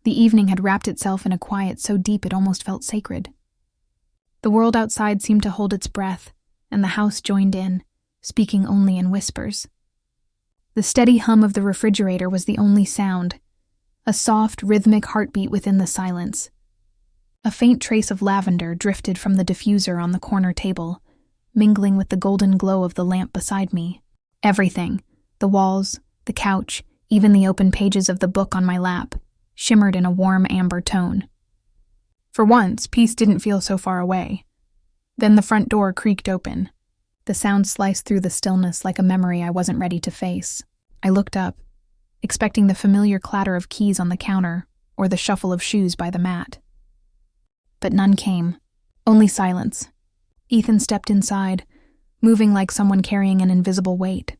The evening had wrapped itself in a quiet so deep it almost felt sacred. The world outside seemed to hold its breath, and the house joined in, speaking only in whispers. The steady hum of the refrigerator was the only sound, a soft, rhythmic heartbeat within the silence. A faint trace of lavender drifted from the diffuser on the corner table, mingling with the golden glow of the lamp beside me. Everything, the walls, the couch, even the open pages of the book on my lap, shimmered in a warm amber tone. For once, peace didn't feel so far away. Then the front door creaked open. The sound sliced through the stillness like a memory I wasn't ready to face. I looked up, expecting the familiar clatter of keys on the counter or the shuffle of shoes by the mat. But none came, only silence. Ethan stepped inside, moving like someone carrying an invisible weight.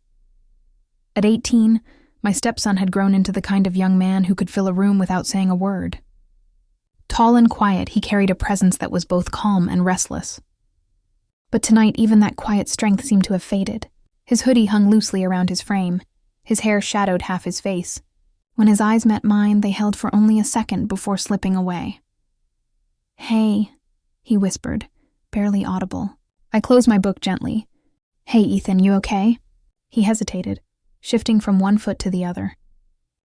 At 18, my stepson had grown into the kind of young man who could fill a room without saying a word. Tall and quiet, he carried a presence that was both calm and restless. But tonight, even that quiet strength seemed to have faded. His hoodie hung loosely around his frame. His hair shadowed half his face. When his eyes met mine, they held for only a second before slipping away. "Hey," he whispered, barely audible. I closed my book gently. "Hey, Ethan, you okay?" He hesitated, shifting from one foot to the other.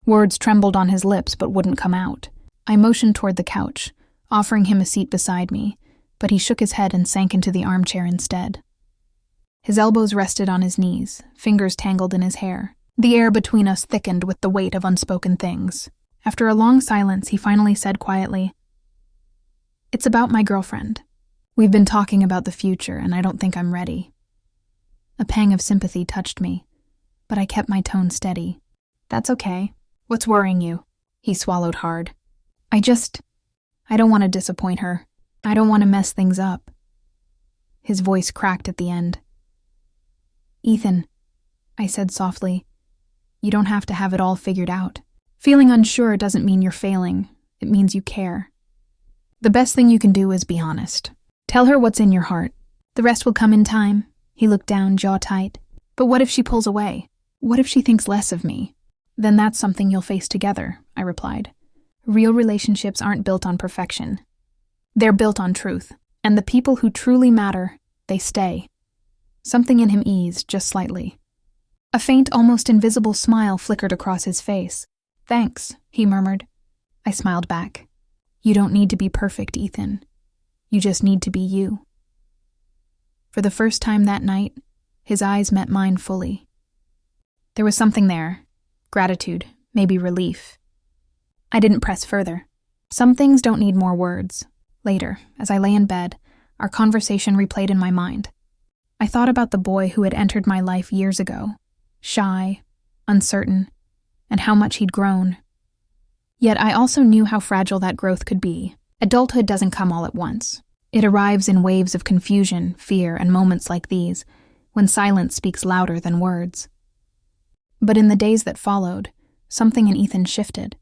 Words trembled on his lips but wouldn't come out. I motioned toward the couch, offering him a seat beside me, but he shook his head and sank into the armchair instead. His elbows rested on his knees, fingers tangled in his hair. The air between us thickened with the weight of unspoken things. After a long silence, he finally said quietly, "It's about my girlfriend. We've been talking about the future, and I don't think I'm ready." A pang of sympathy touched me, but I kept my tone steady. "That's okay. What's worrying you?" He swallowed hard. I don't want to disappoint her. I don't want to mess things up." His voice cracked at the end. "Ethan," I said softly, "you don't have to have it all figured out. Feeling unsure doesn't mean you're failing. It means you care. The best thing you can do is be honest. Tell her what's in your heart. The rest will come in time." He looked down, jaw tight. "But what if she pulls away? What if she thinks less of me?" "Then that's something you'll face together," I replied. "Real relationships aren't built on perfection. They're built on truth, and the people who truly matter, they stay." Something in him eased, just slightly. A faint, almost invisible smile flickered across his face. "Thanks," he murmured. I smiled back. "You don't need to be perfect, Ethan. You just need to be you." For the first time that night, his eyes met mine fully. There was something there. Gratitude, maybe relief. I didn't press further. Some things don't need more words. Later, as I lay in bed, our conversation replayed in my mind. I thought about the boy who had entered my life years ago, shy, uncertain, and how much he'd grown. Yet I also knew how fragile that growth could be. Adulthood doesn't come all at once. It arrives in waves of confusion, fear, and moments like these, when silence speaks louder than words. But in the days that followed, something in Ethan shifted.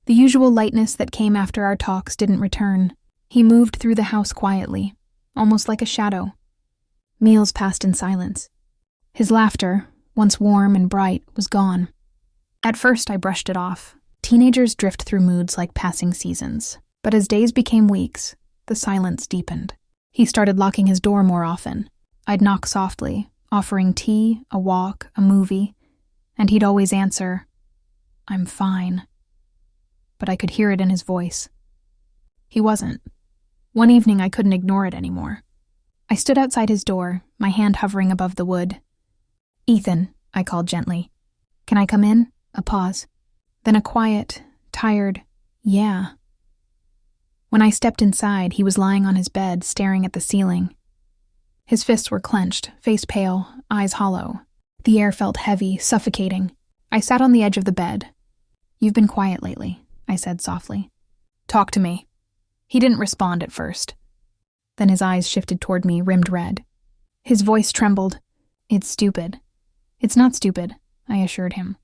The usual lightness that came after our talks didn't return. He moved through the house quietly, almost like a shadow. Meals passed in silence. His laughter, once warm and bright, was gone. At first I brushed it off. Teenagers drift through moods like passing seasons. But as days became weeks, the silence deepened. He started locking his door more often. I'd knock softly, offering tea, a walk, a movie, and he'd always answer, "I'm fine." But I could hear it in his voice. He wasn't. One evening I couldn't ignore it anymore. I stood outside his door, my hand hovering above the wood. "Ethan," I called gently. "Can I come in?" A pause. Then a quiet, tired, "Yeah." When I stepped inside, he was lying on his bed, staring at the ceiling. His fists were clenched, face pale, eyes hollow. The air felt heavy, suffocating. I sat on the edge of the bed. "You've been quiet lately," I said softly. "Talk to me." He didn't respond at first. Then his eyes shifted toward me, rimmed red. His voice trembled. "It's stupid." "It's not stupid," I assured him.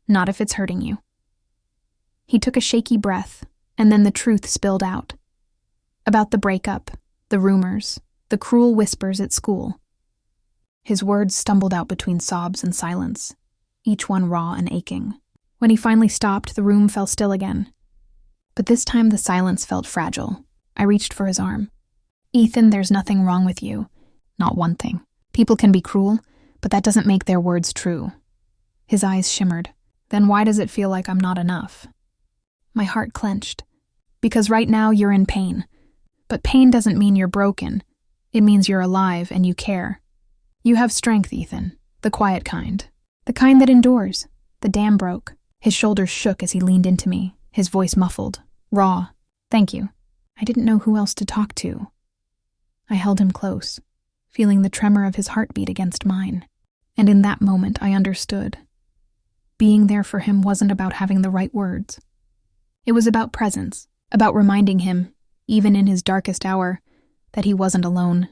"Not if it's hurting you." He took a shaky breath, and then the truth spilled out. About the breakup, the rumors, the cruel whispers at school. His words stumbled out between sobs and silence, each one raw and aching. When he finally stopped, the room fell still again. But this time the silence felt fragile. I reached for his arm. "Ethan, there's nothing wrong with you. Not one thing. People can be cruel, but that doesn't make their words true." His eyes shimmered. "Then why does it feel like I'm not enough?" My heart clenched. "Because right now you're in pain. But pain doesn't mean you're broken. It means you're alive and you care. You have strength, Ethan. The quiet kind. The kind that endures. The dam broke." His shoulders shook as he leaned into me, his voice muffled, raw. "Thank you." I didn't know who else to talk to. I held him close, feeling the tremor of his heartbeat against mine. And in that moment, I understood. Being there for him wasn't about having the right words. It was about presence, about reminding him, even in his darkest hour, that he wasn't alone.